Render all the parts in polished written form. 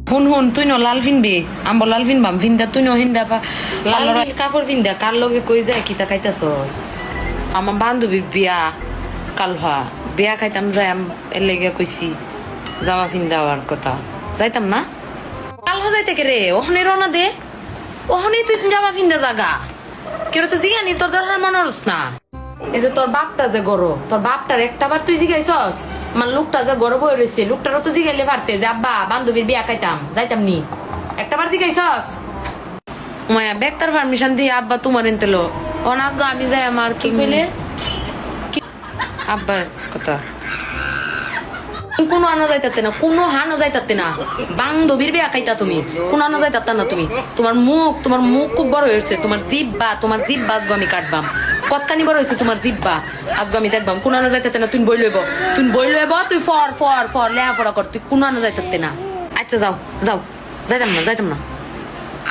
হুন হুন তুই ন লাল ফিনবি আম্ব লাল ফিনবাম ফিন্দা তুই ন হিন্দা লাল কাপড় ফিন্দা কার লগে কই যায় কিতা খাইতাছস আমার বান্ধবীর বিয়া কাল বিয়া খাইতাম যাই এর লেগে কইছি জামা ফিন্দাওয়ার কথা যাইতাম না কাল যাইতে কে রে ওখানে রওনা দে ওখানে তুই জামা ফিন্দা জাগা কেউ তো জিগানি তোর দরকার মনে হস না এই যে তোর বাপটা যে গরো তোর বাপটার একটা বার তুই জিগাইছস আমার লোকটা যে গরো বই রয়েছে লোকটারও তো জিগাইলে পারতে যে আব্বা বান্ধবীর বিয়া খাইতাম যাইতাম নি একটা বার জিগাইছস মায়া বেক্তার পারমিশন দিয়ে আব্বা তোমার এনতেলো ও নাচ গো আমি যাই আমার কি কইলে আব্বার কথা কোনো আনা যাইতাতে না কোনো হানা যাইতাতে না বান্ধবীর বিয়া খাইতা তুমি কোনো আনা যাইতাতে না তুমি তোমার মুখ খুব বড় হয়েছে তোমার জিব্বা আজগো আমি কাটবাম কতখানি বড় হয়েছে তোমার জিব্বা আজগো আমি দেখবাম কোনো আনা যাইতাতে না তুমি বই লইব তুই ফর লেহাপড়া কর তুই কোনো আনা যাইতাতে না আচ্ছা যাও যাইতাম না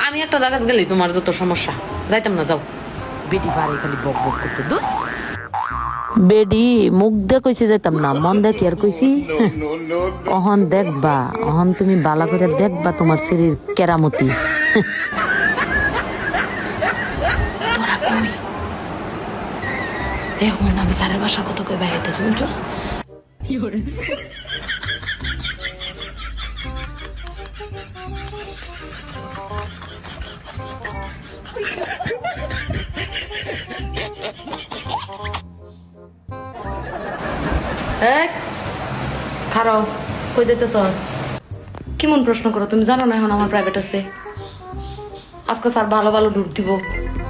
আমি একটা জায়গায় গেলি তোমার যত সমস্যা যাইতাম না যাও বেটি পারে খালি বক বক করতে দূর বেডি মুখ দিয়ে কইছি যেতাম না মন দেখি আর কইছি অহন দেখবা অহন তুমি বালা করে দেখবা তোমার শরীর কেরামতি তোরা কই এখন আমি সারের বাসার কত কই বাইরে হইতেছি বুঝছস খারো কই যেতেছস কেমন প্রশ্ন করো তুমি জানো না এখন আমার প্রাইভেট আছে আজকে স্যার ভালো ভালো নোট দিব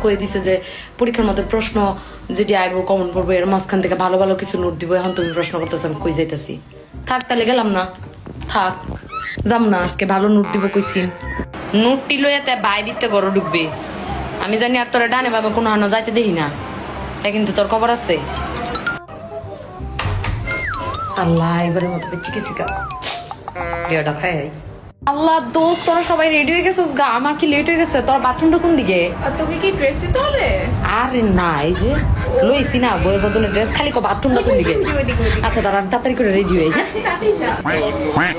কই দিছে যে পরীক্ষার মধ্যে প্রশ্ন যেটি আইব কমন পড়বো এর মাঝখান থেকে ভালো ভালো কিছু নোট দিব এখন তুমি প্রশ্ন করতেছ আমি কই যাইতেছি থাক তাহলে গেলাম না থাক যাম না আজকে ভালো নোট দিব কইছি নোটটি লইয়াতে বাই বিতে ঘরে ঢুকবে আমি জানি আর তোরা ডানে বাবা কোনো হানো যাইতে দেখি না তাই কিন্তু তোর খবর আছে আল্লাহ এবারের মতো চিকিৎসা গেটা খাই আল্লাহ দোস্ত তোরা সবাই রেডি হয়ে গেছিস গা আমার কি লেট হয়ে গেছে তোর বাথরুমটা কোন দিকে তোকে কি ড্রেস দিতে হবে আরে না এই যে লইছি না বইয়ের বদলে ড্রেস খালি কো বাথরুমটা কোন দিকে আচ্ছা দাঁড়া আমি তাড়াতাড়ি করে রেডি হই হ্যাঁ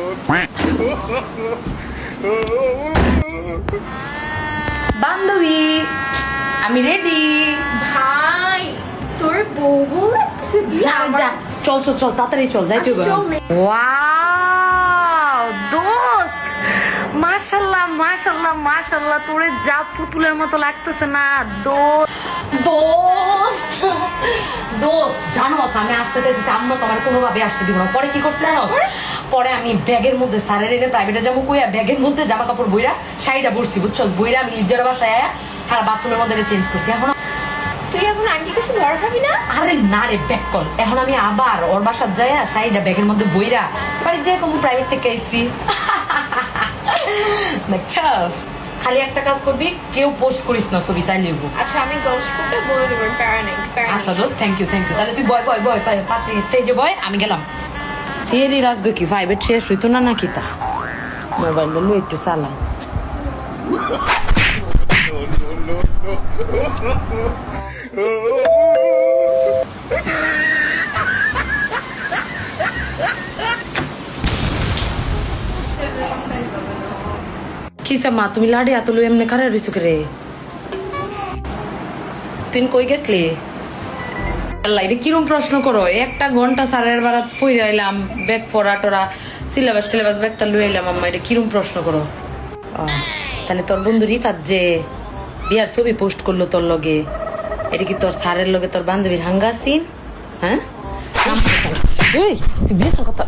বান্ধবী আমি রেডি ভাই তোর বউ লাগছে যা চল তাড়াতাড়ি চল যাইতে হবে ওয়াও দোস্ত মাশাআল্লাহ তোরে যা পুতুলের মতো লাগতেছে না দোস্ত জানো আমি আসতে চাইছি আম্মা তোমার কোনোভাবে আসতে দিব না পরে কি করছে জানো পরে আমি ব্যাগের মধ্যে স্যারের এনে প্রাইভেটে যাবো কইয়া ব্যাগের মধ্যে জামা কাপড় বইরা শাড়িটা বসছি বুঝছো বইরা আমি নিজের বাসায় আর বাথরুমের মধ্যে চেঞ্জ করছি এখন তুই এখন আন্টি কাছে ধরা খাবি না আরে না রে ব্যাক কল এখন আমি আবার ওর বাসার যাই শাড়িটা ব্যাগের মধ্যে বইরা বাড়ি যাই কম প্রাইভেট থেকে আইছি দেখছস খালি একটা কাজ করবি কেউ পোস্ট করিস না ছবি তাই লিখবো আচ্ছা আমি গার্লস কোডটা বলে দেব প্যারানিক আচ্ছা দোস্ত থ্যাংক ইউ তাহলে তুই বয় পাশে স্টেজে বয় আমি গেলাম সেরি রাজগো কি প্রাইভেট শেষ হইতো না নাকি তা মোবাইল লইলো একটু চালাই কিসা মা তুমি লাড়ি এত লই এমনি কারে রইছো রে তুই কই গেছলি আল্লাহ এটা কিরম প্রশ্ন করো একটা ঘন্টা সারের বারাত ফইরা আইলাম ব্যাগ পড়া টরা সিলেবাস ব্যাগটা লই আইলাম আম্মা এটা কিরম প্রশ্ন করো তাহলে তোর বন্ধু রিফাত যে বিয়ার ছবি পোস্ট করলো তোর লগে এটা কি তোর স্যারের লগে তোর বান্ধবীর হাঙ্গা সিন হ্যাঁ তুই বেশ কথা